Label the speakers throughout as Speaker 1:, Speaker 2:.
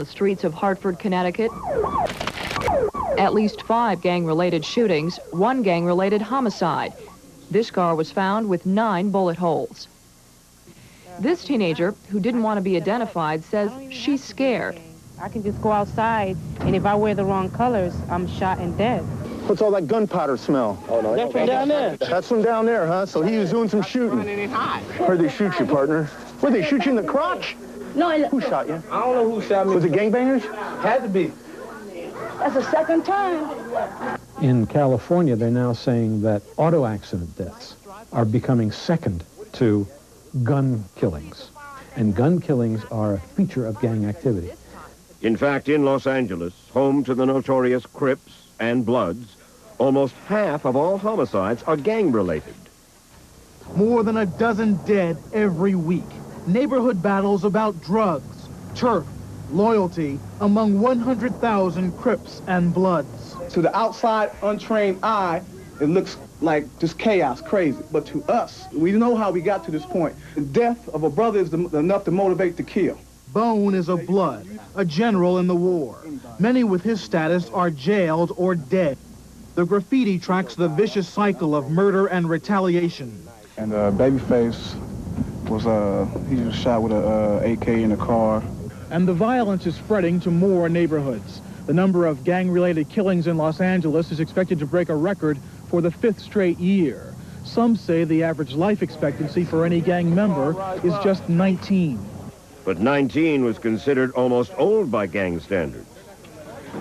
Speaker 1: the streets of Hartford, Connecticut. At least 5 gang-related shootings, 1 gang-related homicide. This car was found with 9 bullet holes. This teenager, who didn't want to be identified, says she's scared.
Speaker 2: I can just go outside, and if I wear the wrong colors, I'm shot and dead.
Speaker 3: What's all that gunpowder smell?
Speaker 4: Oh, no.
Speaker 2: That's from down there.
Speaker 3: That's from down there, huh? So he was doing some shooting. Where'd they shoot you, partner? Where'd they shoot you in the crotch?
Speaker 4: No,
Speaker 3: Who shot you?
Speaker 4: I don't know who shot me.
Speaker 3: Was it gangbangers?
Speaker 4: Had to be.
Speaker 2: That's the second time.
Speaker 5: In California, they're now saying that auto accident deaths are becoming second to gun killings. And gun killings are a feature of gang activity.
Speaker 6: In fact, in Los Angeles, home to the notorious Crips and Bloods, almost half of all homicides are gang-related.
Speaker 7: More than a dozen dead every week. Neighborhood battles about drugs, turf, loyalty among 100,000 Crips and Bloods.
Speaker 8: To the outside, untrained eye, it looks like just chaos, crazy. But to us, we know how we got to this point. The death of a brother is enough to motivate to kill.
Speaker 7: Bone is a Blood, a general in the war. Many with his status are jailed or dead. The graffiti tracks the vicious cycle of murder and retaliation.
Speaker 8: And Babyface he was shot with a AK in the car.
Speaker 7: And the violence is spreading to more neighborhoods. The number of gang-related killings in Los Angeles is expected to break a record for the 5th straight year. Some say the average life expectancy for any gang member is just 19.
Speaker 6: But 19 was considered almost old by gang standards.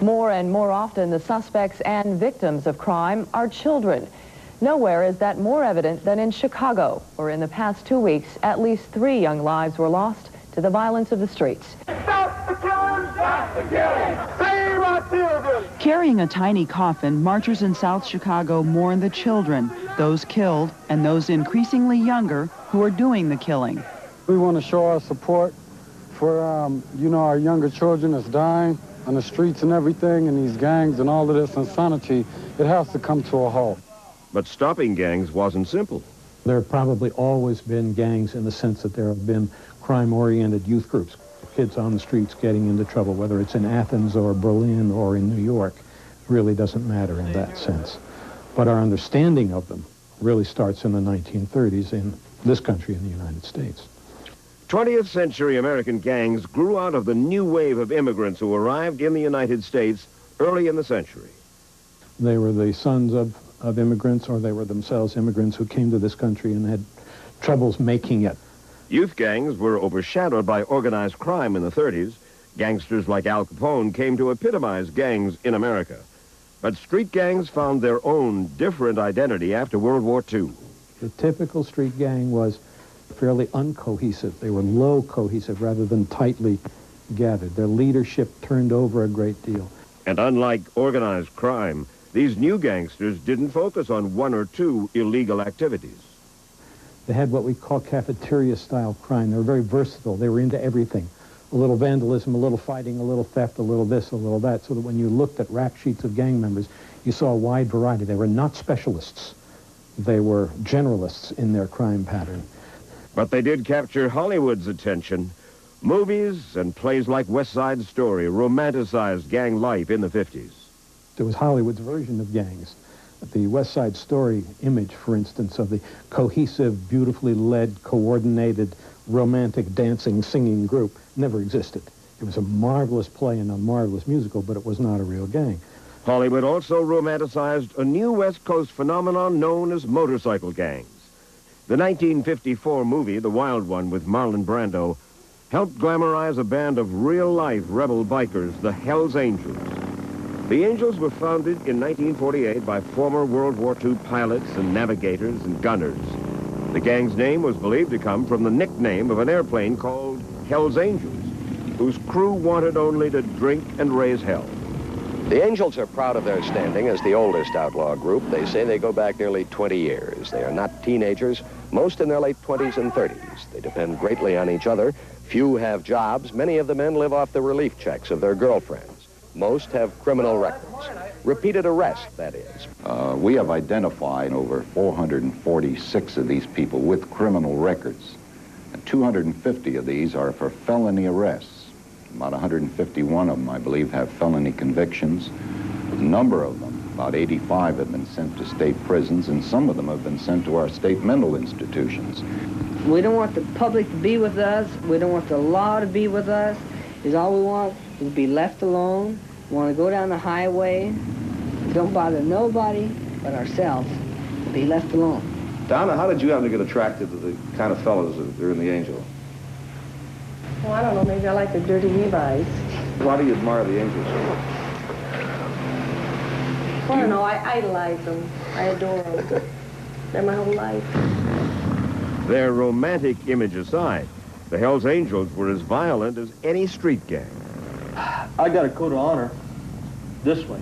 Speaker 1: More and more often, the suspects and victims of crime are children. Nowhere is that more evident than in Chicago, where in the past 2 weeks, at least 3 young lives were lost to the violence of the streets.
Speaker 9: Stop the killing! Stop the killing! Save our children!
Speaker 10: Carrying a tiny coffin, marchers in South Chicago mourn the children, those killed, and those increasingly younger who are doing the killing.
Speaker 11: We want to show our support for, our younger children that's dying on the streets and everything, and these gangs and all of this insanity. It has to come to a halt.
Speaker 6: But stopping gangs wasn't simple.
Speaker 5: There have probably always been gangs in the sense that there have been crime-oriented youth groups, kids on the streets getting into trouble, whether it's in Athens or Berlin or in New York. Really doesn't matter in that sense. But our understanding of them really starts in the 1930s in this country, in the United States.
Speaker 6: 20th century American gangs grew out of the new wave of immigrants who arrived in the United States early in the century.
Speaker 5: They were the sons of immigrants, or they were themselves immigrants who came to this country and had troubles making it.
Speaker 6: Youth gangs were overshadowed by organized crime in the 30s. Gangsters like Al Capone came to epitomize gangs in America. But street gangs found their own different identity after World War II.
Speaker 5: The typical street gang was fairly uncohesive. They were low cohesive rather than tightly gathered. Their leadership turned over a great deal.
Speaker 6: And unlike organized crime, these new gangsters didn't focus on 1 or 2 illegal activities.
Speaker 5: They had what we call cafeteria-style crime. They were very versatile. They were into everything. A little vandalism, a little fighting, a little theft, a little this, a little that, so that when you looked at rap sheets of gang members, you saw a wide variety. They were not specialists. They were generalists in their crime pattern.
Speaker 6: But they did capture Hollywood's attention. Movies and plays like West Side Story romanticized gang life in the 50s.
Speaker 5: It was Hollywood's version of gangs. The West Side Story image, for instance, of the cohesive, beautifully led, coordinated, romantic, dancing, singing group never existed. It was a marvelous play and a marvelous musical, but it was not a real gang.
Speaker 6: Hollywood also romanticized a new West Coast phenomenon known as motorcycle gangs. The 1954 movie, The Wild One, with Marlon Brando, helped glamorize a band of real-life rebel bikers, the Hells Angels. The Angels were founded in 1948 by former World War II pilots and navigators and gunners. The gang's name was believed to come from the nickname of an airplane called Hells Angels, whose crew wanted only to drink and raise hell.
Speaker 12: The Angels are proud of their standing as the oldest outlaw group. They say they go back nearly 20 years. They are not teenagers, most in their late 20s and 30s. They depend greatly on each other. Few have jobs. Many of the men live off the relief checks of their girlfriends. Most have criminal records. Repeated arrest, that is.
Speaker 13: We have identified over 446 of these people with criminal records. And 250 of these are for felony arrests. About 151 of them, I believe, have felony convictions. A number of them, about 85, have been sent to state prisons, and some of them have been sent to our state mental institutions.
Speaker 4: We don't want the public to be with us. We don't want the law to be with us. Is all we want is to be left alone. We want to go down the highway. Don't bother nobody but ourselves. Be left alone.
Speaker 14: Donna, how did you happen to get attracted to the kind of fellows that are in the Angel?
Speaker 15: Well, I don't know. Maybe I like the dirty Levi's.
Speaker 14: Why do you admire the Angels so much?
Speaker 15: Well, I don't know. I idolize them. I adore them. They're my whole life.
Speaker 6: Their romantic image aside, the Hells Angels were as violent as any street gang.
Speaker 16: I got a code of honor this way.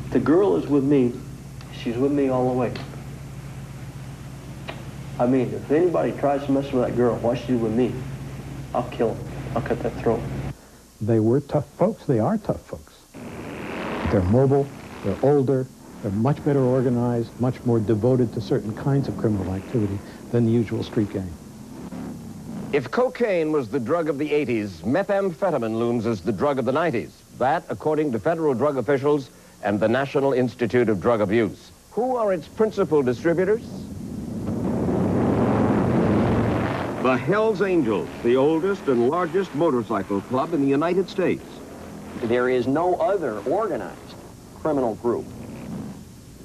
Speaker 16: The girl is with me. She's with me all the way. I mean, if anybody tries to mess with that girl while she's with me, I'll kill him. I'll cut that throat.
Speaker 5: They were tough folks. They are tough folks. They're mobile. They're older. They're much better organized, much more devoted to certain kinds of criminal activity than the usual street gang.
Speaker 6: If cocaine was the drug of the 80s, methamphetamine looms as the drug of the 90s. That, according to federal drug officials and the National Institute of Drug Abuse. Who are its principal distributors? The Hells Angels, the oldest and largest motorcycle club in the United States.
Speaker 17: There is no other organized criminal group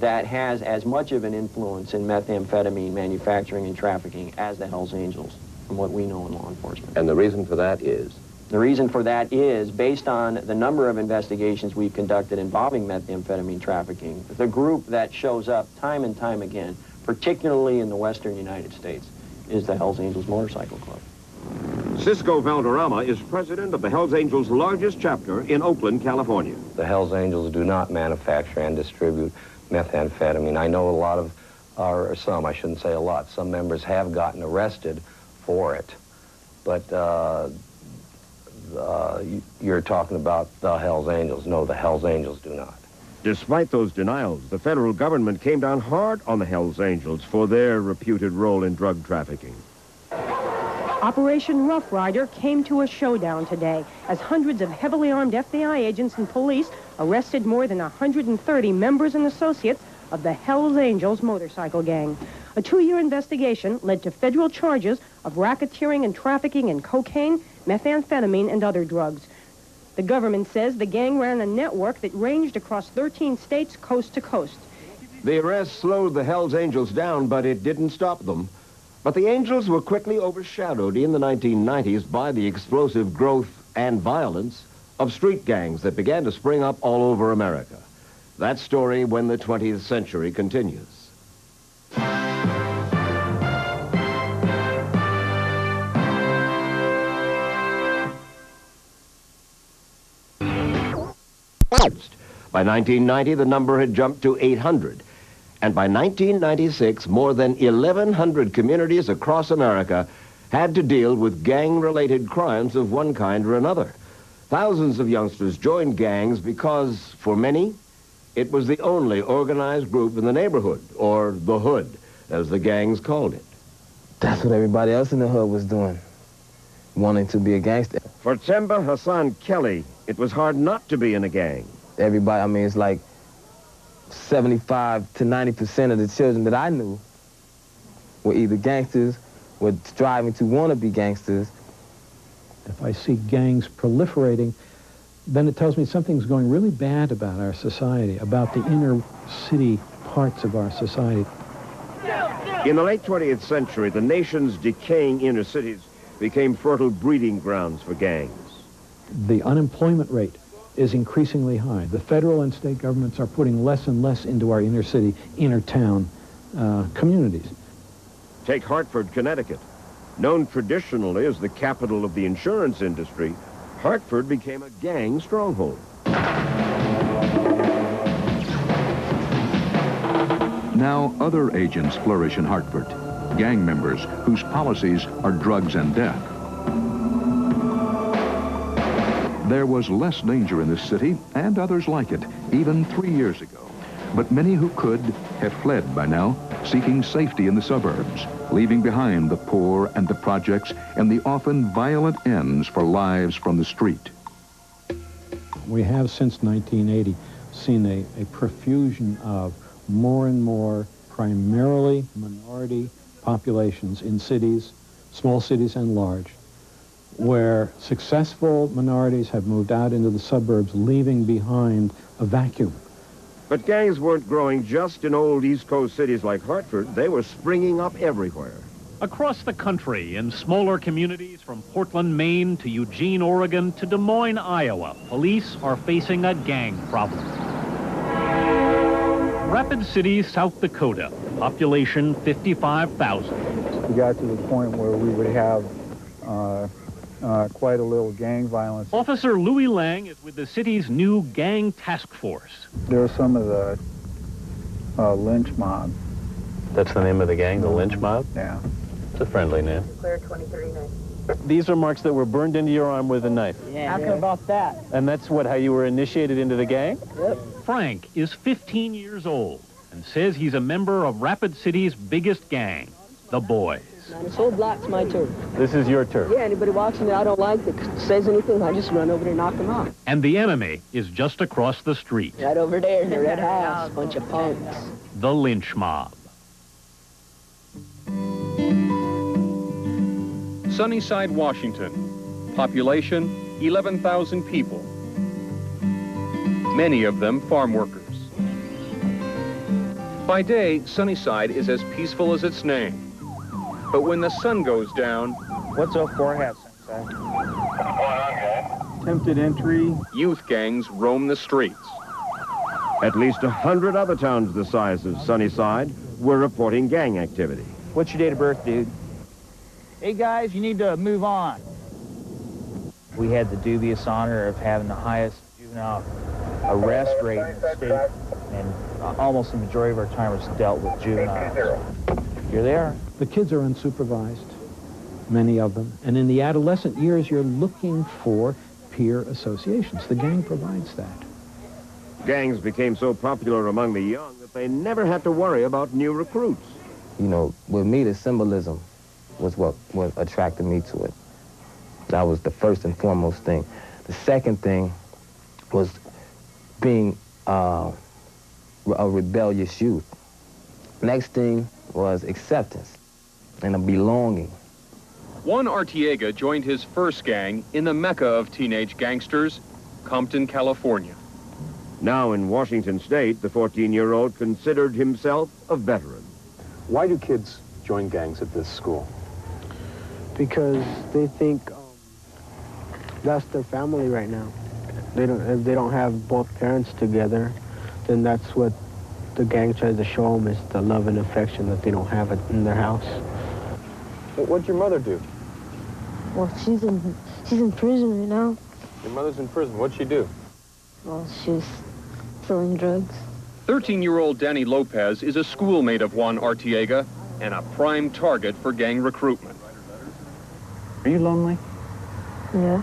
Speaker 17: that has as much of an influence in methamphetamine manufacturing and trafficking as the Hells Angels, from what we know in law enforcement.
Speaker 12: And the reason for that is?
Speaker 17: The reason for that is, based on the number of investigations we've conducted involving methamphetamine trafficking, the group that shows up time and time again, particularly in the western United States, is the Hells Angels Motorcycle Club.
Speaker 6: Cisco Valderrama is president of the Hells Angels' largest chapter in Oakland, California.
Speaker 18: The Hells Angels do not manufacture and distribute methamphetamine. I know a lot of, or some, I shouldn't say a lot, some members have gotten arrested for it. But you're talking about the Hells Angels. No, the Hells Angels do not.
Speaker 6: Despite those denials, the federal government came down hard on the Hells Angels for their reputed role in drug trafficking.
Speaker 19: Operation Rough Rider came to a showdown today as hundreds of heavily armed FBI agents and police arrested more than 130 members and associates of the Hells Angels motorcycle gang. A 2-year investigation led to federal charges of racketeering and trafficking in cocaine, methamphetamine, and other drugs. The government says the gang ran a network that ranged across 13 states coast to coast.
Speaker 6: The arrest slowed the Hells Angels down, but it didn't stop them. But the Angels were quickly overshadowed in the 1990s by the explosive growth and violence of street gangs that began to spring up all over America. That story when the 20th century continues. By 1990, the number had jumped to 800. And by 1996, more than 1,100 communities across America had to deal with gang-related crimes of one kind or another. Thousands of youngsters joined gangs because, for many, it was the only organized group in the neighborhood, or the hood, as the gangs called it.
Speaker 20: That's what everybody else in the hood was doing, wanting to be a gangster.
Speaker 6: For Temba Hassan Kelly, it was hard not to be in a gang.
Speaker 20: Everybody, I mean, it's like 75 to 90% of the children that I knew were either gangsters, were striving to want to be gangsters.
Speaker 5: If I see gangs proliferating, then it tells me something's going really bad about our society, about the inner city parts of our society.
Speaker 6: In the late 20th century, the nation's decaying inner cities became fertile breeding grounds for gangs.
Speaker 5: The unemployment rate is increasingly high. The federal and state governments are putting less and less into our inner city, inner town communities.
Speaker 6: Take Hartford, Connecticut. Known traditionally as the capital of the insurance industry, Hartford became a gang stronghold.
Speaker 21: Now other agents flourish in Hartford, gang members whose policies are drugs and death. There was less danger in this city, and others like it, even 3 years ago. But many who could have fled by now, seeking safety in the suburbs. leaving behind the poor and the projects and the often violent ends for lives from the street.
Speaker 5: We have, since 1980, seen a profusion of more and more primarily minority populations in cities, small cities and large, where successful minorities have moved out into the suburbs, leaving behind a vacuum.
Speaker 6: But gangs weren't growing just in old East Coast cities like Hartford. They were springing up everywhere.
Speaker 3: Across the country, in smaller communities from Portland, Maine to Eugene, Oregon to Des Moines, Iowa, police are facing a gang problem. Rapid City, South Dakota, population 55,000.
Speaker 22: We got to the point where we would have quite a little gang violence.
Speaker 3: Officer Louis Lang is with the city's new gang task force.
Speaker 22: There are some of the lynch mob.
Speaker 23: That's the name of the gang, the lynch mob?
Speaker 22: Yeah.
Speaker 23: It's a friendly name.
Speaker 15: Clear 23-9.
Speaker 16: These are marks that were burned into your arm with a knife.
Speaker 15: Yeah. How about that?
Speaker 16: And that's what, how you were initiated into the gang?
Speaker 15: Yep.
Speaker 3: Frank is 15 years old and says he's a member of Rapid City's biggest gang, the Boys.
Speaker 15: This whole block's my turf.
Speaker 16: This is your turf?
Speaker 15: Yeah, anybody walks in that I don't like that says anything, I just run over there and knock them out.
Speaker 3: And the enemy is just across the street.
Speaker 15: Right over there in the red house, bunch of punks.
Speaker 3: The lynch mob.
Speaker 24: Sunnyside, Washington. Population, 11,000 people. Many of them farm workers. By day, Sunnyside is as peaceful as its name. But when the sun goes down...
Speaker 22: What's up for hat, Sunnyside? Attempted entry.
Speaker 24: Youth gangs roam the streets.
Speaker 6: At least 100 other towns the size of Sunnyside were reporting gang activity.
Speaker 25: What's your date of birth, dude? Hey, guys, you need to move on. We had the dubious honor of having the highest juvenile arrest rate in the state, and almost the majority of our time was dealt with juveniles. You're there.
Speaker 5: The kids are unsupervised, many of them, and in the adolescent years, you're looking for peer associations. The gang provides that.
Speaker 6: Gangs became so popular among the young that they never had to worry about new recruits.
Speaker 20: You know, with me, the symbolism was what attracted me to it. That was the first and foremost thing. The second thing was being a rebellious youth. Next thing was acceptance and a belonging.
Speaker 24: Juan Artiega joined his first gang in the mecca of teenage gangsters, Compton, California.
Speaker 6: Now in Washington State, the 14-year-old considered himself a veteran.
Speaker 26: Why do kids join gangs at this school?
Speaker 27: Because they think that's their family right now. If they don't have both parents together, then that's what the gang tries to show them, is the love and affection that they don't have in their house.
Speaker 26: What'd your mother do?
Speaker 28: Well, she's in prison right now.
Speaker 26: Your mother's in prison. What'd she do?
Speaker 28: Well, she was selling drugs.
Speaker 24: 13-year-old Danny Lopez is a schoolmate of Juan Artiega and a prime target for gang recruitment.
Speaker 25: Are you lonely?
Speaker 28: Yeah.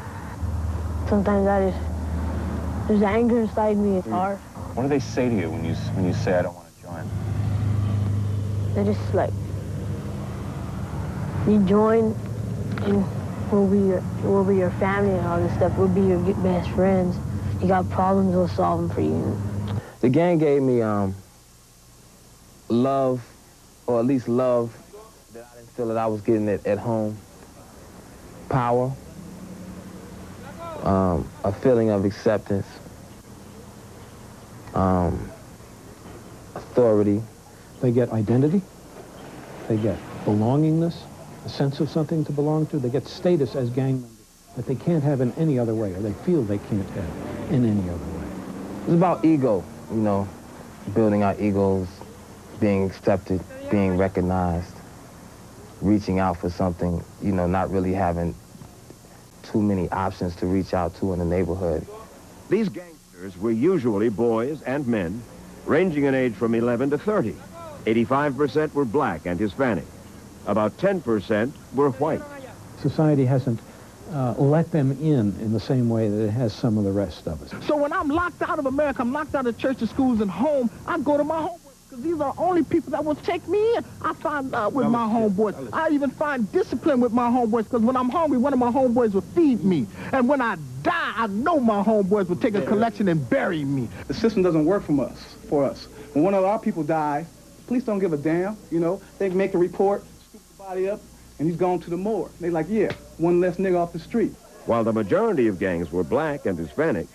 Speaker 28: Sometimes there's anger inside me. It's hard.
Speaker 26: What do they say to you when you say, I don't want to join?
Speaker 28: They're just like, you join and we'll be your family and all this stuff. We'll be your best friends. You got problems, we'll solve them for you.
Speaker 20: The gang gave me love, or at least love that I didn't feel that I was getting it at home. Power, a feeling of acceptance, authority.
Speaker 5: They get identity, they get belongingness, a sense of something to belong to. They get status as gang members that they can't have in any other way, or they feel they can't have in any other way.
Speaker 20: It's about ego, you know, building our egos, being accepted, being recognized, reaching out for something, you know, not really having too many options to reach out to in the neighborhood.
Speaker 6: These gangsters were usually boys and men, ranging in age from 11 to 30. 85% were black and Hispanic. About 10% were white.
Speaker 5: Society hasn't let them in the same way that it has some of the rest of us.
Speaker 29: So when I'm locked out of America, I'm locked out of church and schools and home, I go to my homework.
Speaker 1: because these are the only people that will take me in. I find love with my homeboys. I even find discipline with my homeboys, because when I'm hungry, one of my homeboys will feed me. And when I die, I know my homeboys will take a collection and bury me.
Speaker 2: The system doesn't work for us. When one of our people dies, police don't give a damn, you know. They make a report, scoop the body up, and he's gone to the morgue. They like, yeah, one less nigga off the street.
Speaker 6: While the majority of gangs were black and Hispanic,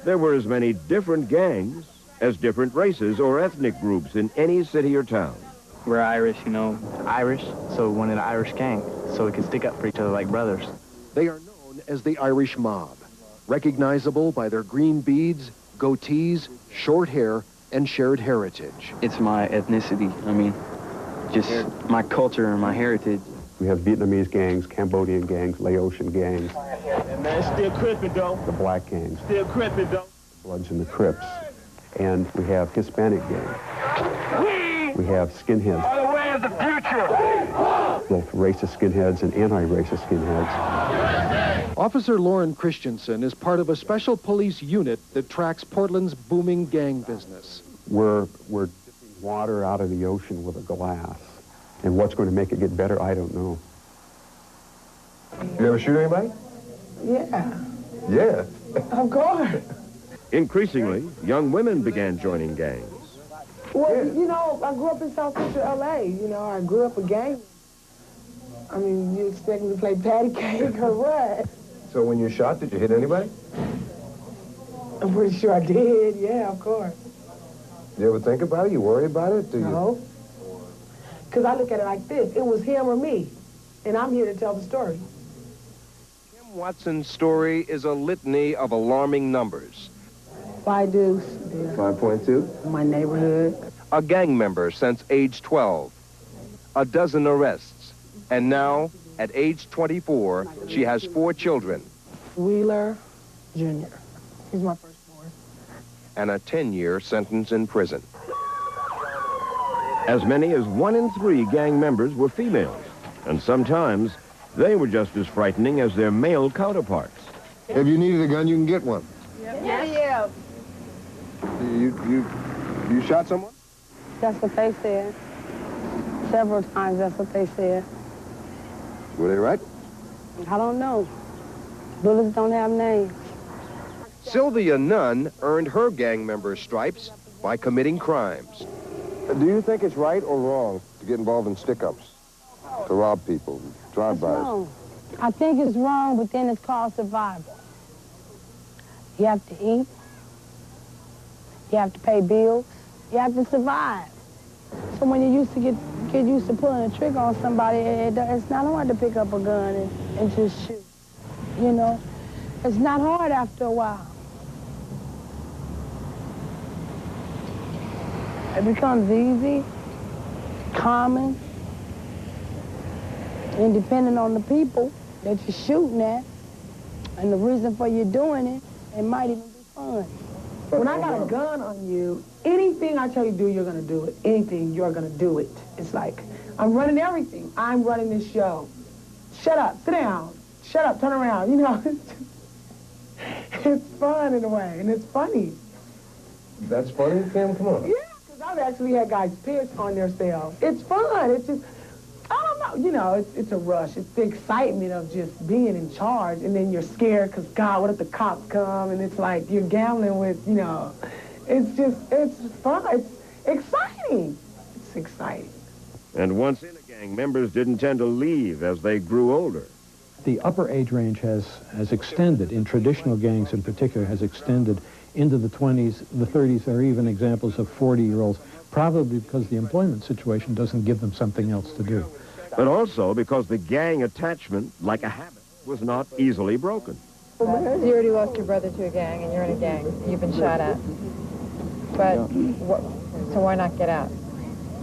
Speaker 6: there were as many different gangs as different races or ethnic groups in any city or town.
Speaker 25: We're Irish, you know, Irish, so we wanted an Irish gang, so we could stick up for each other like brothers.
Speaker 7: They are known as the Irish Mob, recognizable by their green beads, goatees, short hair, and shared heritage.
Speaker 25: It's my ethnicity, I mean, just my culture and my heritage.
Speaker 8: We have Vietnamese gangs, Cambodian gangs, Laotian gangs.
Speaker 1: And man, still crippin' though.
Speaker 8: The black gangs.
Speaker 1: Still crippin' though.
Speaker 8: Bloods and the Crips. And we have Hispanic gangs. We have skinheads.
Speaker 1: Are the way of the future.
Speaker 8: Both racist skinheads and anti-racist skinheads.
Speaker 7: Officer Lauren Christensen is part of a special police unit that tracks Portland's booming gang business.
Speaker 8: We're dipping water out of the ocean with a glass. And what's going to make it get better, I don't know.
Speaker 9: You ever shoot anybody?
Speaker 1: Yeah,
Speaker 9: Yeah.
Speaker 1: of course.
Speaker 6: Increasingly, young women began joining gangs.
Speaker 1: Well, you know, I grew up in South Central L.A. You know, I grew up a gang. I mean, you expect me to play patty cake or what?
Speaker 9: So when you shot, did you hit anybody?
Speaker 1: I'm pretty sure I did, yeah, of course.
Speaker 9: You ever think about it? You worry about it? Do you?
Speaker 1: No. Because I look at it like this. It was him or me, and I'm here to tell the story.
Speaker 6: Kim Watson's story is a litany of alarming numbers.
Speaker 1: 5 deuce.
Speaker 9: 5.2?
Speaker 1: My neighborhood.
Speaker 6: A gang member since age 12. A dozen arrests. And now, at age 24, she has 4 children.
Speaker 1: Wheeler Jr. He's my firstborn.
Speaker 6: And a 10-year sentence in prison. As many as 1 in 3 gang members were females, and sometimes they were just as frightening as their male counterparts.
Speaker 9: If you needed a gun, you can get one.
Speaker 1: Yeah.
Speaker 9: You shot someone?
Speaker 28: That's what they said. Several times, that's what they said.
Speaker 9: Were they right?
Speaker 28: I don't know. Bullets don't have names.
Speaker 6: Sylvia Nunn earned her gang member's stripes by committing crimes.
Speaker 9: Do you think it's right or wrong to get involved in stick-ups? To rob people, drive-bys?
Speaker 28: Wrong. I think it's wrong, but then it's called survival. You have to eat. You have to pay bills. You have to survive. So when you used to get used to pulling a trigger on somebody, it's not hard to pick up a gun and just shoot. You know, it's not hard after a while. It becomes easy, common, and depending on the people that you're shooting at and the reason for you doing it, it might even be fun.
Speaker 1: When I got a gun on you, anything I tell you to do, you're going to do it. Anything, you're going to do it. It's like, I'm running everything. I'm running this show. Shut up, sit down. Shut up, turn around. You know, it's fun in a way, and it's funny.
Speaker 9: That's funny, Kim? Come on.
Speaker 1: Yeah, because I've actually had guys piss on themselves. It's fun. It's just, I don't know. You know, it's a rush. It's the excitement of just being in charge, and then you're scared because, God, what if the cops come? And it's like you're gambling with, you know, it's fun. It's exciting. It's exciting.
Speaker 6: And once in a gang, members didn't tend to leave as they grew older.
Speaker 5: The upper age range has extended, in traditional gangs in particular, has extended into the 20s, the 30s. There are even examples of 40-year-olds, probably because the employment situation doesn't give them something else to do.
Speaker 6: But also because the gang attachment, like a habit, was not easily broken.
Speaker 10: You already lost your brother to a gang, and you're in a gang. You've been shot at. But, so why not get out?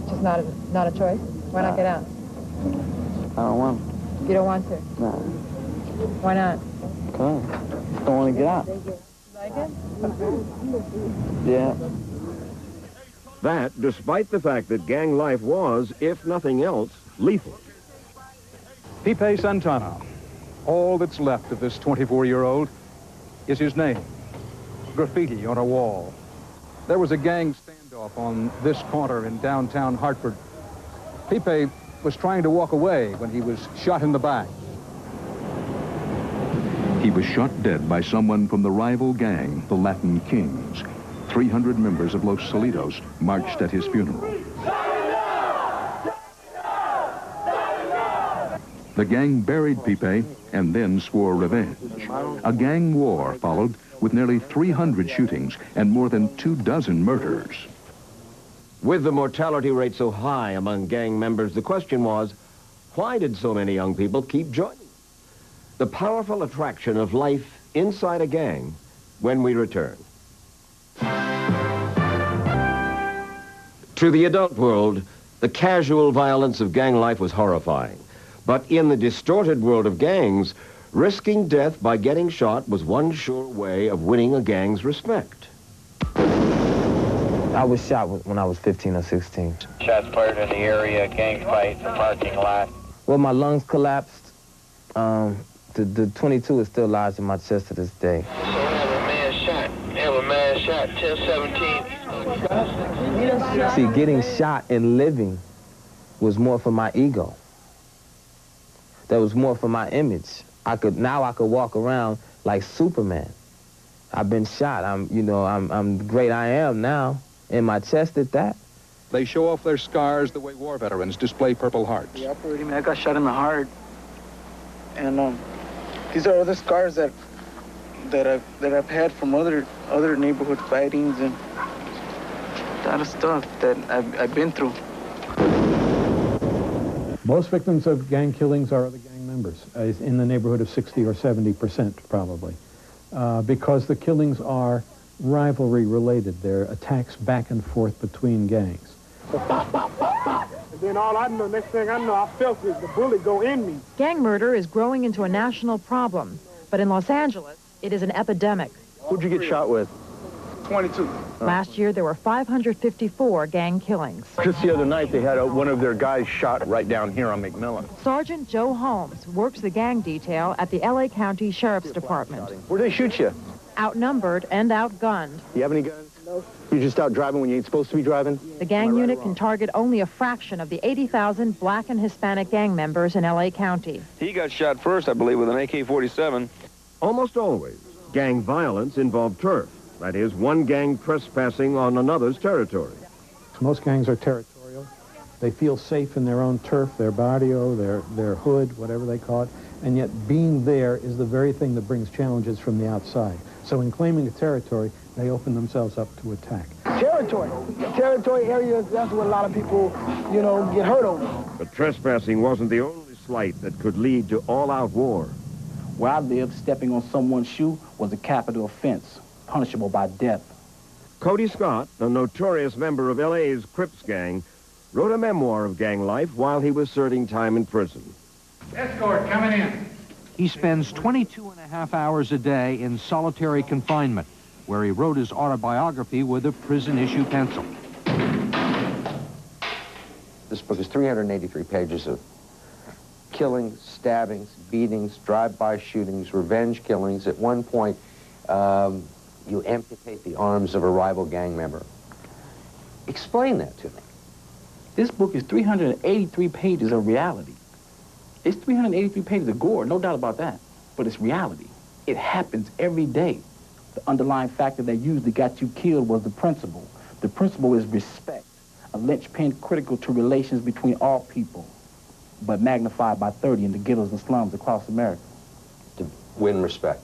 Speaker 10: Just not a choice? Why not get out?
Speaker 25: I don't want to.
Speaker 10: You don't want to?
Speaker 25: No.
Speaker 10: Why not?
Speaker 25: Because I don't want to get out.
Speaker 10: Like it?
Speaker 25: Yeah.
Speaker 6: That, despite the fact that gang life was, if nothing else, lethal.
Speaker 21: Pipe Santana. All that's left of this 24-year-old is his name. Graffiti on a wall. There was a gang standoff
Speaker 2: Off on this corner in downtown Hartford. Pipe was trying to walk away when he was shot in the back.
Speaker 21: He was shot dead by someone from the rival gang, the Latin Kings. 300 members of Los Solitos marched at his funeral. The gang buried Pipe and then swore revenge. A gang war followed with nearly 300 shootings and more than 24 murders.
Speaker 6: With the mortality rate so high among gang members, the question was, why did so many young people keep joining? The powerful attraction of life inside a gang when we return. To the adult world, the casual violence of gang life was horrifying. But in the distorted world of gangs, risking death by getting shot was one sure way of winning a gang's respect.
Speaker 20: I was shot when I was 15 or 16.
Speaker 4: Shots fired in the area, gang fight in the parking lot.
Speaker 20: Well, my lungs collapsed. The 22 is still lodged in my chest to this day.
Speaker 4: So we have a man shot, 10-17.
Speaker 20: See, getting shot and living was more for my ego. That was more for my image. Now I could walk around like Superman. I've been shot. I'm the great I am now. In my chest at that.
Speaker 2: They show off their scars the way war veterans display Purple Hearts.
Speaker 27: Yeah, I got shot in the heart. And these are other scars that I've had from other neighborhood fightings and a lot of stuff that I've been through.
Speaker 5: Most victims of gang killings are other gang members, in the neighborhood of 60 or 70% probably, because the killings are rivalry related. They're attacks back and forth between gangs.
Speaker 27: And then all I know, next thing I know, I felt is the bullet go in me.
Speaker 10: Gang murder is growing into a national problem, but in Los Angeles, it is an epidemic.
Speaker 16: Who'd you get shot with?
Speaker 27: 22.
Speaker 10: Last year, there were 554 gang killings.
Speaker 16: Just the other night, they had one of their guys shot right down here on McMillan.
Speaker 10: Sergeant Joe Holmes works the gang detail at the L.A. County Sheriff's Department.
Speaker 16: Where'd they shoot you?
Speaker 10: Outnumbered and outgunned.
Speaker 16: You have any guns? No. You're just out driving when you ain't supposed to be driving?
Speaker 10: The gang unit can target only a fraction of the 80,000 black and Hispanic gang members in L.A. County.
Speaker 11: He got shot first, I believe, with an AK-47.
Speaker 6: Almost always, gang violence involved turf. That is, one gang trespassing on another's territory.
Speaker 5: Most gangs are territorial. They feel safe in their own turf, their barrio, their hood, whatever they call it, and yet being there is the very thing that brings challenges from the outside. So in claiming a territory, they open themselves up to attack.
Speaker 27: Territory areas, that's what a lot of people, get hurt over.
Speaker 6: But trespassing wasn't the only slight that could lead to all-out war.
Speaker 12: Where I lived, stepping on someone's shoe was a capital offense, punishable by death.
Speaker 6: Cody Scott, a notorious member of L.A.'s Crips gang, wrote a memoir of gang life while he was serving time in prison.
Speaker 13: Escort coming in. He spends 22 and a half hours a day in solitary confinement, where he wrote his autobiography with a prison-issue pencil.
Speaker 14: This book is 383 pages of killings, stabbings, beatings, drive-by shootings, revenge killings. At one point, you amputate the arms of a rival gang member. Explain that to me.
Speaker 12: This book is 383 pages of reality. It's 383 pages of gore, no doubt about that. But it's reality. It happens every day. The underlying factor that usually got you killed was the principle. The principle is respect, a linchpin critical to relations between all people, but magnified by 30 in the ghettos and slums across America.
Speaker 14: To win respect.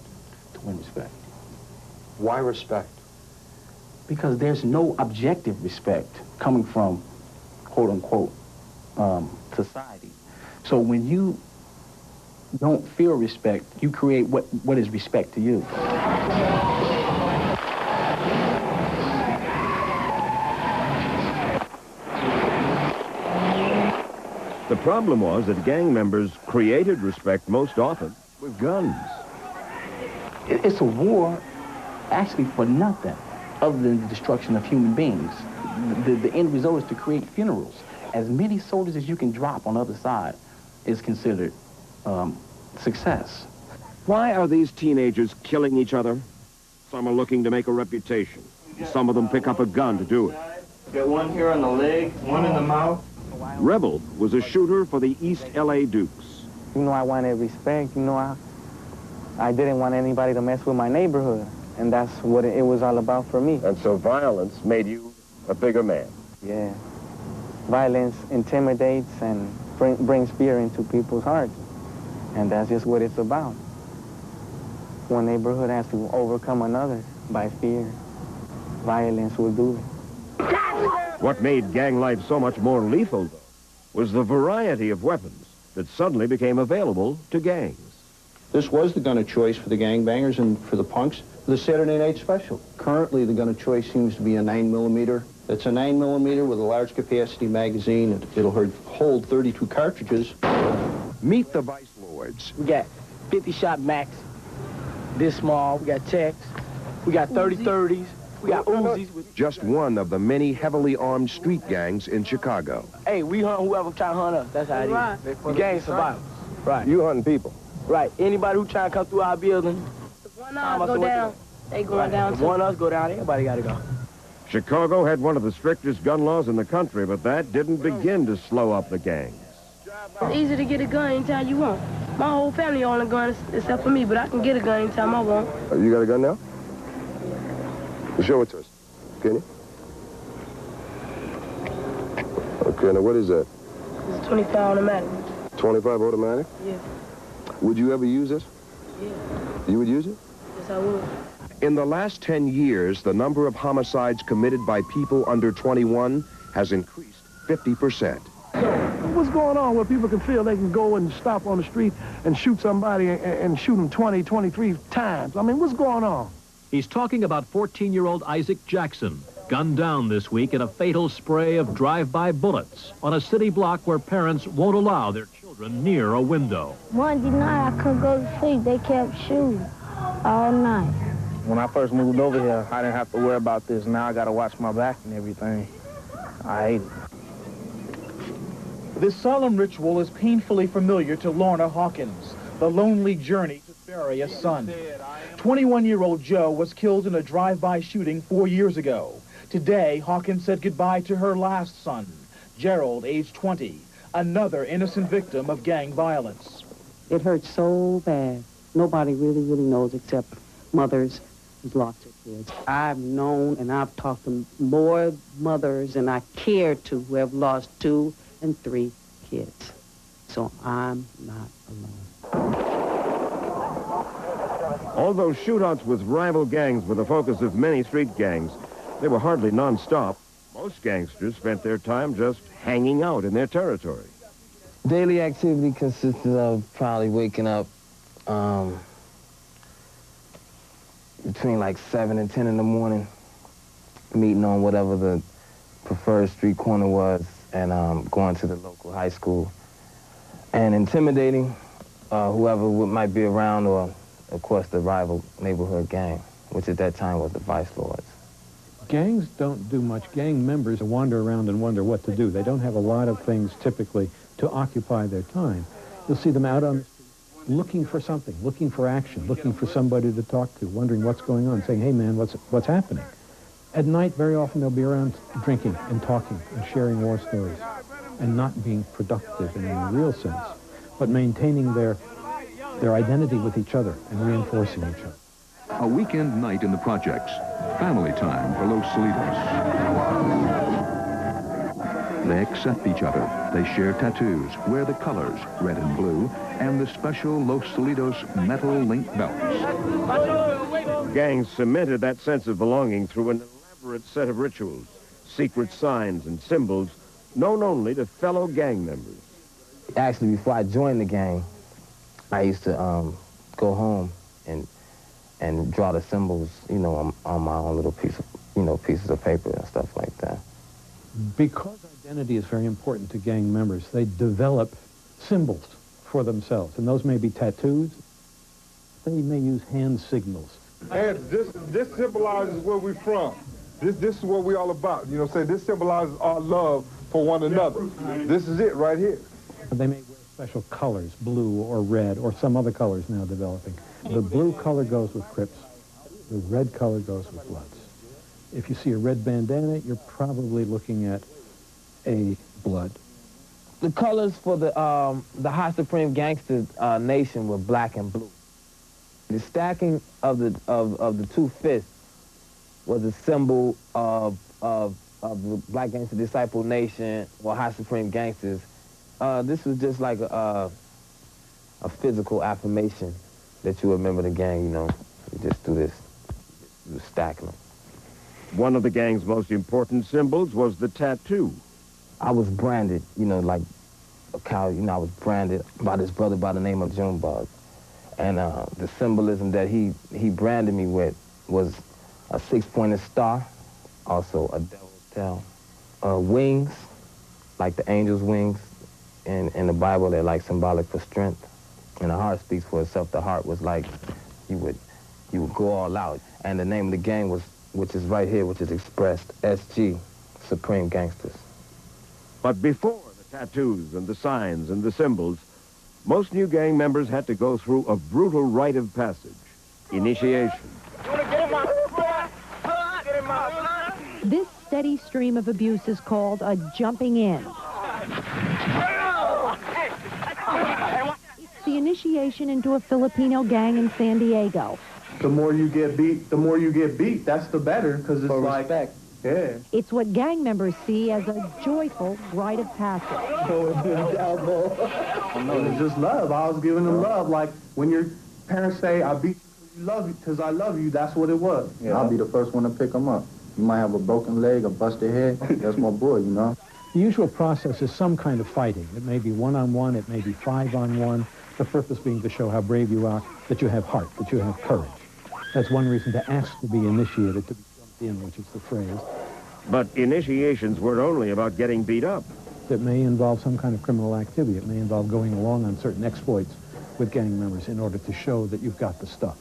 Speaker 12: To win respect.
Speaker 14: Why respect?
Speaker 12: Because there's no objective respect coming from, quote unquote, society. So when you don't feel respect, you create what is respect to you.
Speaker 6: The problem was that gang members created respect most often with guns.
Speaker 12: It's a war actually for nothing other than the destruction of human beings. The end result is to create funerals. As many soldiers as you can drop on the other side is considered success.
Speaker 6: Why are these teenagers killing each other? Some are looking to make a reputation. Some of them pick up a gun to do it.
Speaker 16: Got one here on the leg, one in the mouth.
Speaker 6: Rebel was a shooter for the East L.A. Dukes.
Speaker 3: You know, I wanted respect. You know, I didn't want anybody to mess with my neighborhood. And that's what it was all about for me.
Speaker 6: And so violence made you a bigger man.
Speaker 3: Yeah. Violence intimidates and brings fear into people's hearts. And that's just what it's about. One neighborhood has to overcome another by fear. Violence will do it.
Speaker 6: What made gang life so much more lethal, though, was the variety of weapons that suddenly became available to gangs.
Speaker 15: This was the gun of choice for the gangbangers and for the punks, for the Saturday Night Special. Currently, the gun of choice seems to be a 9mm. It's a 9mm with a large capacity magazine. It'll hold 32 cartridges.
Speaker 6: Meet the Vice Lords.
Speaker 17: We got 50-shot max, this small. We got Techs. We got 30-30s. We got Uzis.
Speaker 6: Just one of the many heavily armed street gangs in Chicago.
Speaker 17: Hey, we hunt whoever try to hunt us. That's how it is. The gang survival. Right.
Speaker 9: You hunting people?
Speaker 17: Right. Anybody who try to come through our building.
Speaker 28: If one of us go down, they going down
Speaker 17: too.
Speaker 28: too.
Speaker 17: If one of us go down, everybody got to go.
Speaker 6: Chicago had one of the strictest gun laws in the country, but that didn't begin to slow up the gangs.
Speaker 28: It's easy to get a gun anytime you want. My whole family own a gun except for me, but I can get a gun anytime I want.
Speaker 9: You got a gun now? Show it to us. Can you? Okay, now what is that?
Speaker 28: It's a 25 automatic.
Speaker 9: 25 automatic?
Speaker 28: Yeah.
Speaker 9: Would you ever use it?
Speaker 28: Yeah.
Speaker 9: You would use it?
Speaker 28: Yes, I would.
Speaker 6: In the last 10 years, the number of homicides committed by people under 21 has increased 50%.
Speaker 18: What's going on where people can feel they can go and stop on the street and shoot somebody and shoot them 20, 23 times? I mean, what's going on?
Speaker 19: He's talking about 14-year-old Isaac Jackson, gunned down this week in a fatal spray of drive-by bullets on a city block where parents won't allow their children near a window.
Speaker 28: Monday night, I couldn't go to sleep. They kept shooting all night.
Speaker 25: When I first moved over here, I didn't have to worry about this. Now I got to watch my back and everything. I hate it.
Speaker 22: This solemn ritual is painfully familiar to Lorna Hawkins, the lonely journey to bury a son. 21-year-old Joe was killed in a drive-by shooting 4 years ago. Today, Hawkins said goodbye to her last son, Gerald, age 20, another innocent victim of gang violence.
Speaker 23: It hurts so bad. Nobody really knows except mothers who's lost their kids. I've known and I've talked to more mothers and I care to who have lost 2 and 3 kids. So I'm not alone.
Speaker 6: Although shootouts with rival gangs were the focus of many street gangs, they were hardly non-stop. Most gangsters spent their time just hanging out in their territory.
Speaker 20: Daily activity consisted of probably waking up between like 7 and 10 in the morning, meeting on whatever the preferred street corner was, and going to the local high school and intimidating whoever might be around, or of course the rival neighborhood gang, which at that time was the Vice Lords.
Speaker 5: Gangs don't do much. Gang members wander around and wonder what to do. They don't have a lot of things typically to occupy their time. You'll see them out on the street looking for something, looking for action, looking for somebody to talk to, wondering what's going on, saying, hey man, what's happening? At night, very often they'll be around drinking and talking and sharing war stories and not being productive in a real sense, but maintaining their identity with each other and reinforcing each other.
Speaker 21: A weekend night in the projects. Family time for Los Solitos. They accept each other. They share tattoos, wear the colors, red and blue, and the special Los Solitos metal link belts.
Speaker 6: Gangs cemented that sense of belonging through an elaborate set of rituals, secret signs and symbols known only to fellow gang members.
Speaker 20: Actually, before I joined the gang, I used to go home and draw the symbols, you know, on my own little pieces of paper and stuff like that.
Speaker 5: Because identity is very important to gang members, they develop symbols for themselves, and those may be tattoos. They may use hand signals.
Speaker 9: And this symbolizes where we're from. This is what we're all about. You know, say this symbolizes our love for one another. This is it right here.
Speaker 5: They may wear special colors, blue or red, or some other colors now developing. The blue color goes with Crips. The red color goes with Bloods. If you see a red bandana, you're probably looking at A, blood.
Speaker 20: The colors for the High Supreme Gangster Nation were black and blue. The stacking of the two fists was a symbol of the Black Gangster Disciple Nation or High Supreme Gangsters. This was just like a physical affirmation that you remember the gang, you know. You just do this, you stacking them.
Speaker 6: One of the gang's most important symbols was the tattoo.
Speaker 20: I was branded, you know, like a cow, you know, I was branded by this brother by the name of Junebug. And the symbolism that he branded me with was a 6-pointed star, also a devil's tail, wings, like the angel's wings. In the Bible, they're like symbolic for strength. And the heart speaks for itself. The heart was like you would go all out. And the name of the gang was, which is right here, which is expressed, SG, Supreme Gangsters.
Speaker 6: But before the tattoos and the signs and the symbols, most new gang members had to go through a brutal rite of passage, initiation.
Speaker 1: This steady stream of abuse is called a jumping in. It's the initiation into a Filipino gang in San Diego.
Speaker 2: The more you get beat, that's the better, because it's like, respect. Yeah.
Speaker 1: It's what gang members see as a joyful rite of passage.
Speaker 2: It's just love. I was giving them love. Like when your parents say, I beat you because I love you, that's what it was.
Speaker 4: Yeah, I'll be the first one to pick them up. You might have a broken leg, a busted head. That's my boy, you know.
Speaker 5: The usual process is some kind of fighting. It may be one-on-one, it may be 5-on-1. The purpose being to show how brave you are, that you have heart, that you have courage. That's one reason to ask to be initiated, to be jumped in, which is the phrase.
Speaker 6: But initiations weren't only about getting beat up.
Speaker 5: It may involve some kind of criminal activity. It may involve going along on certain exploits with gang members in order to show that you've got the stuff.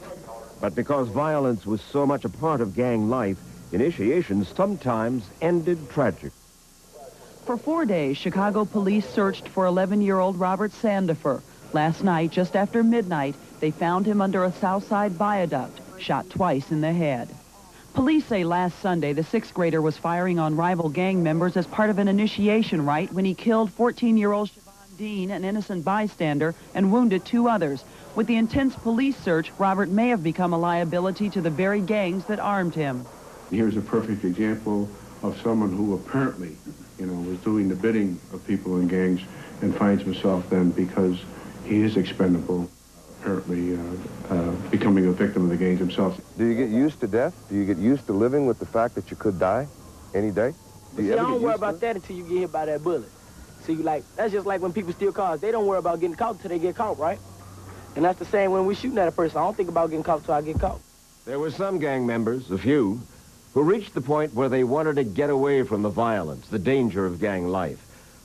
Speaker 6: But because violence was so much a part of gang life, initiations sometimes ended tragic.
Speaker 7: For 4 days, Chicago police searched for 11-year-old Robert Sandifer. Last night, just after midnight, they found him under a Southside viaduct, shot twice in the head. Police say last Sunday, the 6th grader was firing on rival gang members as part of an initiation rite when he killed 14-year-old Siobhan Dean, an innocent bystander, and wounded 2 others. With the intense police search, Robert may have become a liability to the very gangs that armed him.
Speaker 8: Here's a perfect example of someone who apparently, you know, was doing the bidding of people in gangs and finds himself then, because he is expendable, apparently becoming a victim of the gangs himself.
Speaker 10: Do you get used to death? Do you get used to living with the fact that you could die any day?
Speaker 17: See, I don't worry about that until you get hit by that bullet. See, like, that's just like when people steal cars. They don't worry about getting caught until they get caught, right? And that's the same when we're shooting at a person. I don't think about getting caught until I get caught.
Speaker 6: There were some gang members, a few, who reached the point where they wanted to get away from the violence, the danger of gang life.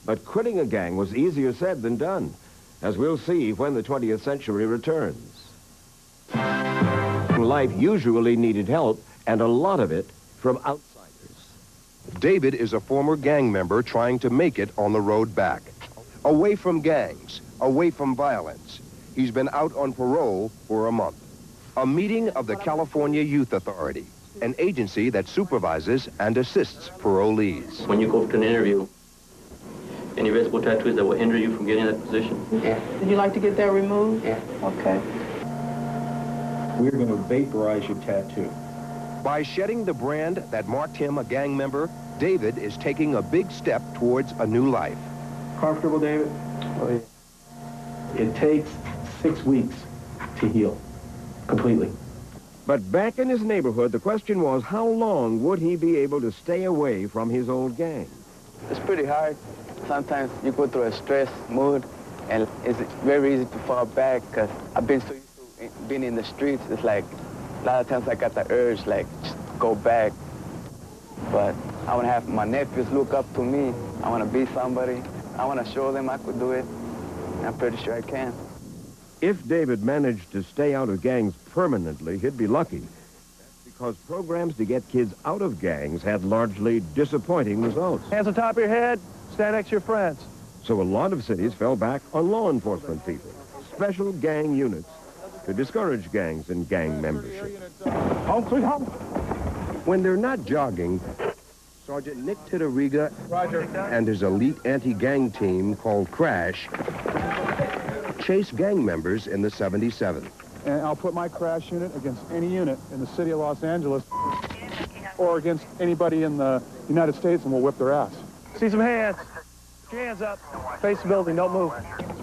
Speaker 6: But quitting a gang was easier said than done, as we'll see when the 20th century returns. Life usually needed help, and a lot of it from outsiders.
Speaker 24: David is a former gang member trying to make it on the road back. Away from gangs, away from violence. He's been out on parole for a month. A meeting of the California Youth Authority, an agency that supervises and assists parolees.
Speaker 26: When you go to an interview, any visible tattoos that will hinder you from getting that position?
Speaker 17: Yeah. Would you like to get that removed? Yeah. Okay.
Speaker 15: We're going to vaporize your tattoo.
Speaker 24: By shedding the brand that marked him a gang member, David is taking a big step towards a new life.
Speaker 15: Comfortable, David? Oh, yeah. It takes 6 weeks to heal completely.
Speaker 6: But back in his neighborhood, the question was, how long would he be able to stay away from his old gang?
Speaker 29: It's pretty hard. Sometimes you go through a stress mood, and it's very easy to fall back, because I've been so used to being in the streets. It's like, a lot of times I got the urge, like, just go back. But I want to have my nephews look up to me. I want to be somebody. I want to show them I could do it. I'm pretty sure I can.
Speaker 6: If David managed to stay out of gangs permanently, he'd be lucky. That's because programs to get kids out of gangs had largely disappointing results.
Speaker 18: Hands on top of your head, stand next to your friends.
Speaker 6: So a lot of cities fell back on law enforcement people, special gang units, to discourage gangs and gang membership.
Speaker 18: Home sweet home.
Speaker 24: When they're not jogging, Sergeant Nick Titteriga and his elite anti-gang team called Crash chase gang members in the 77.
Speaker 2: And I'll put my crash unit against any unit in the city of Los Angeles or against anybody in the United States, and we'll whip their ass.
Speaker 18: See some hands. Put your hands up. Face the building. Don't move.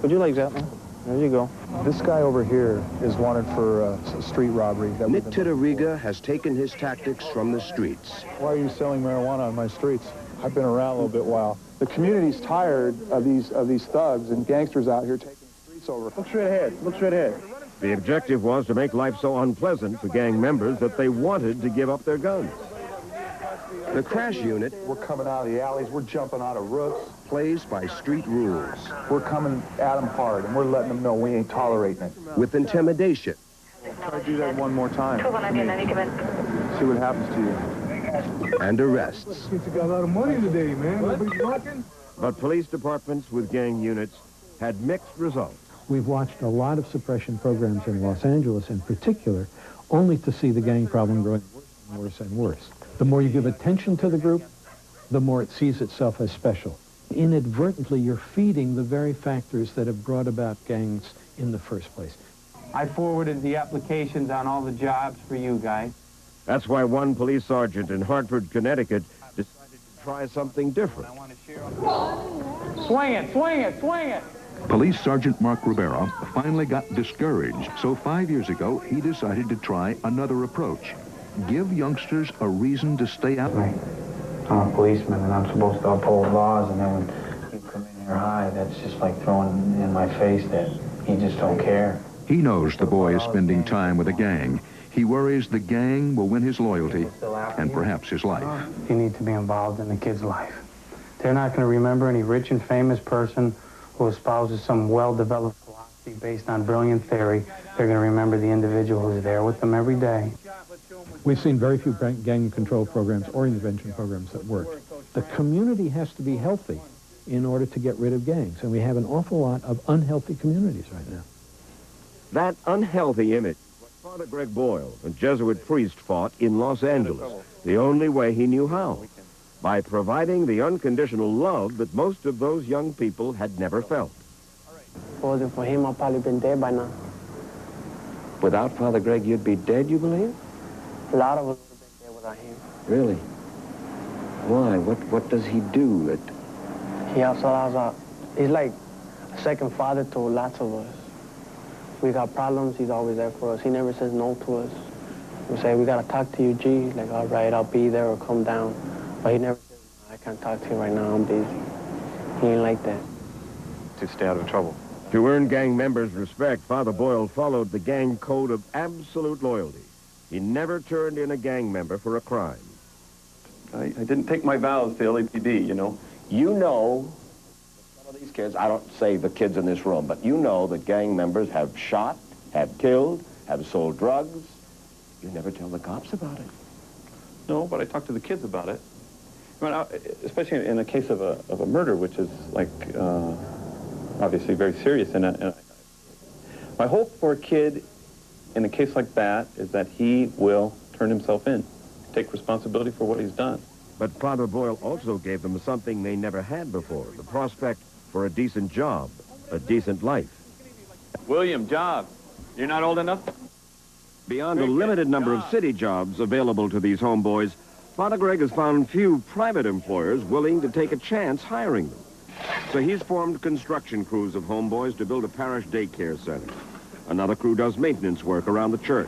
Speaker 18: Put your legs out, man. There you go.
Speaker 2: This guy over here is wanted for street robbery.
Speaker 24: Nick Titteriga has taken his tactics from the streets.
Speaker 2: Why are you selling marijuana on my streets? I've been around a little bit while. The community's tired of these thugs and gangsters out here taking the streets over. Look straight ahead. Look straight ahead.
Speaker 6: The objective was to make life so unpleasant for gang members that they wanted to give up their guns.
Speaker 24: The Crash unit,
Speaker 2: we're coming out of the alleys, we're jumping out of roofs,
Speaker 24: plays by street rules.
Speaker 2: We're coming at them hard, and we're letting them know we ain't tolerating it.
Speaker 24: With intimidation.
Speaker 2: Try to do that one more time. See what happens to you.
Speaker 24: And arrests.
Speaker 9: You got a lot of money today, man. Nobody's talking.
Speaker 6: But police departments with gang units had mixed results.
Speaker 5: We've watched a lot of suppression programs in Los Angeles in particular, only to see the gang problem growing worse and worse and worse. The more you give attention to the group, the more it sees itself as special. Inadvertently, you're feeding the very factors that have brought about gangs in the first place.
Speaker 3: I forwarded the applications on all the jobs for you guys.
Speaker 6: That's why one police sergeant in Hartford, Connecticut, decided to try something different.
Speaker 3: Swing it, swing it, swing it!
Speaker 21: Police Sergeant Mark Rivera finally got discouraged, so 5 years ago, he decided to try another approach. Give youngsters a reason to stay out.
Speaker 3: Right. I'm a policeman, and I'm supposed to uphold laws, and then when you come in here high, that's just like throwing in my face that you just don't care.
Speaker 21: He knows the boy is spending time with a gang. He worries the gang will win his loyalty and perhaps his life.
Speaker 3: You need to be involved in the kid's life. They're not going to remember any rich and famous person who espouses some well-developed philosophy based on brilliant theory. They're going to remember the individual who's there with them every day.
Speaker 5: We've seen very few gang control programs or intervention programs that work. The community has to be healthy in order to get rid of gangs, and we have an awful lot of unhealthy communities right now.
Speaker 6: That unhealthy image is what Father Greg Boyle, a Jesuit priest, fought in Los Angeles, the only way he knew how, by providing the unconditional love that most of those young people had never felt.
Speaker 17: If it wasn't for him, I'd probably been dead by now.
Speaker 10: Without Father Greg, you'd be dead, you believe?
Speaker 17: A lot of us would have been dead without him.
Speaker 10: Really? Why? What does he do that...
Speaker 17: He helps us out. He's like a second father to lots of us. We got problems, he's always there for us. He never says no to us. We say, we got to talk to you, G. Like, all right, I'll be there or come down. But he never says, I can't talk to you right now, I'm busy. He ain't like that.
Speaker 10: to stay out of trouble?
Speaker 6: To earn gang members' respect, Father Boyle followed the gang code of absolute loyalty. He never turned in a gang member for a crime.
Speaker 11: I didn't take my vows to LAPD, you know.
Speaker 12: You know, some of these kids, I don't say the kids in this room, but you know that gang members have shot, have killed, have sold drugs. You never tell the cops about it.
Speaker 11: No, but I talked to the kids about it. I mean, especially in a case of a murder, which is like obviously very serious. And my hope for a kid in a case like that is that he will turn himself in, take responsibility for what he's done.
Speaker 6: But Father Boyle also gave them something they never had before, the prospect for a decent job, a decent life.
Speaker 11: William, job. You're not old enough?
Speaker 6: Beyond a limited number of city jobs available to these homeboys, Father Greg has found few private employers willing to take a chance hiring them. So he's formed construction crews of homeboys to build a parish daycare center. Another crew does maintenance work around the church.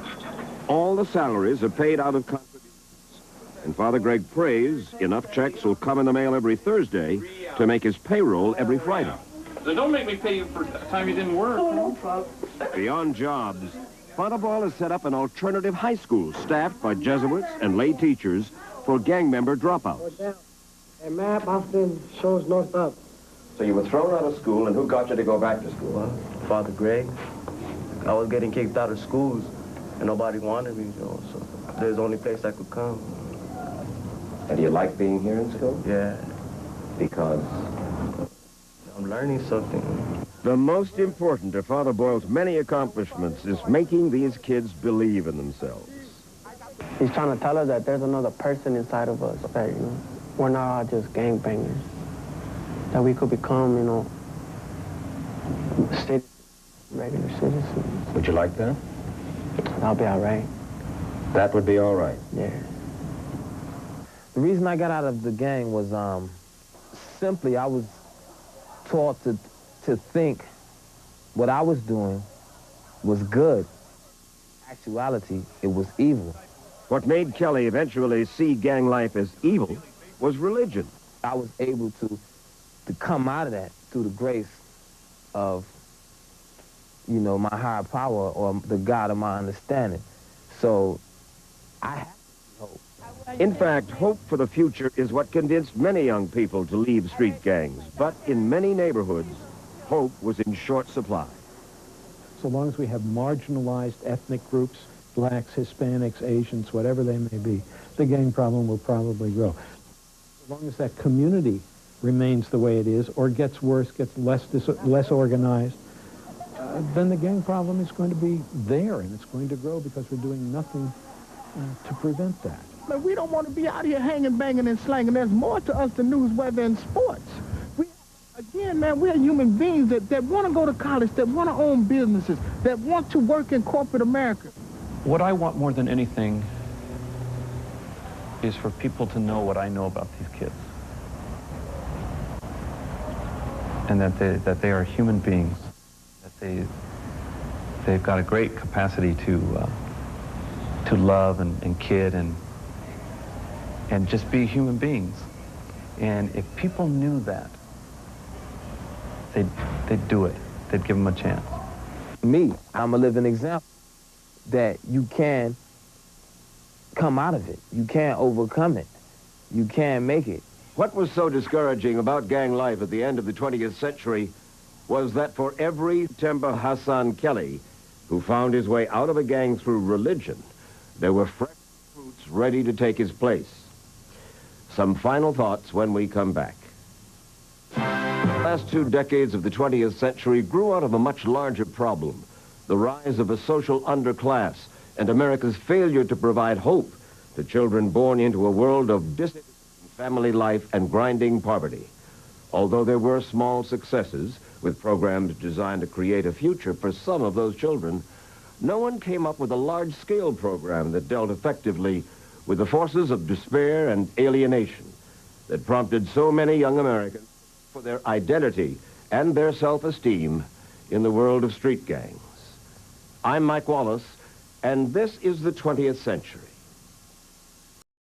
Speaker 6: All the salaries are paid out of contributions. And Father Greg prays enough checks will come in the mail every Thursday to make his payroll every Friday.
Speaker 11: So don't make me pay you for time you didn't work.
Speaker 6: Beyond jobs, Father Boyle has set up an alternative high school staffed by Jesuits and lay teachers for gang member dropouts.
Speaker 17: A map often shows north up.
Speaker 12: So you were thrown out of school, and who got you to go back to school, huh?
Speaker 17: Father Greg. I was getting kicked out of schools, and nobody wanted me, you know, so there's the only place I could come.
Speaker 12: And do you like being here in school?
Speaker 17: Yeah.
Speaker 12: Because?
Speaker 17: I'm learning something.
Speaker 6: The most important of Father Boyle's many accomplishments is making these kids believe in themselves.
Speaker 17: He's trying to tell us that there's another person inside of us, that, you know, we're not all just gangbangers. That we could become, you know, regular citizens.
Speaker 13: Would you like that?
Speaker 17: That'll be all right.
Speaker 13: That would be all right.
Speaker 17: Yeah.
Speaker 20: The reason I got out of the gang was simply I was taught to think what I was doing was good. In actuality, it was evil.
Speaker 6: What made Kelly eventually see gang life as evil was religion.
Speaker 20: I was able to come out of that through the grace of, you know, my higher power or the God of my understanding. So I have hope.
Speaker 6: In fact, hope for the future is what convinced many young people to leave street gangs. But in many neighborhoods, hope was in short supply.
Speaker 5: So long as we have marginalized ethnic groups, blacks, Hispanics, Asians, whatever they may be, the gang problem will probably grow. As long as that community remains the way it is or gets worse, gets less organized, then the gang problem is going to be there, and it's going to grow because we're doing nothing to prevent that.
Speaker 18: Man, we don't want to be out here hanging, banging, and slanging. There's more to us than news, weather, and sports. Again, man, we're human beings that want to go to college, that want to own businesses, that want to work in corporate America.
Speaker 11: What I want more than anything is for people to know what I know about these kids. And that they are human beings, that they've got a great capacity to love and kid and just be human beings. And if people knew that, they'd do it. They'd give them a chance.
Speaker 20: Me, I'm a living example that you can come out of it. You can overcome it. You can make it.
Speaker 6: What was so discouraging about gang life at the end of the 20th century was that for every Temba Hassan Kelly who found his way out of a gang through religion, there were fresh recruits ready to take his place. Some final thoughts when we come back. The last 2 decades of the 20th century grew out of a much larger problem, the rise of a social underclass and America's failure to provide hope to children born into a world of distant family life and grinding poverty. Although there were small successes with programs designed to create a future for some of those children, no one came up with a large-scale program that dealt effectively with the forces of despair and alienation that prompted so many young Americans for their identity and their self-esteem in the world of street gangs. I'm Mike Wallace, and this is the 20th Century.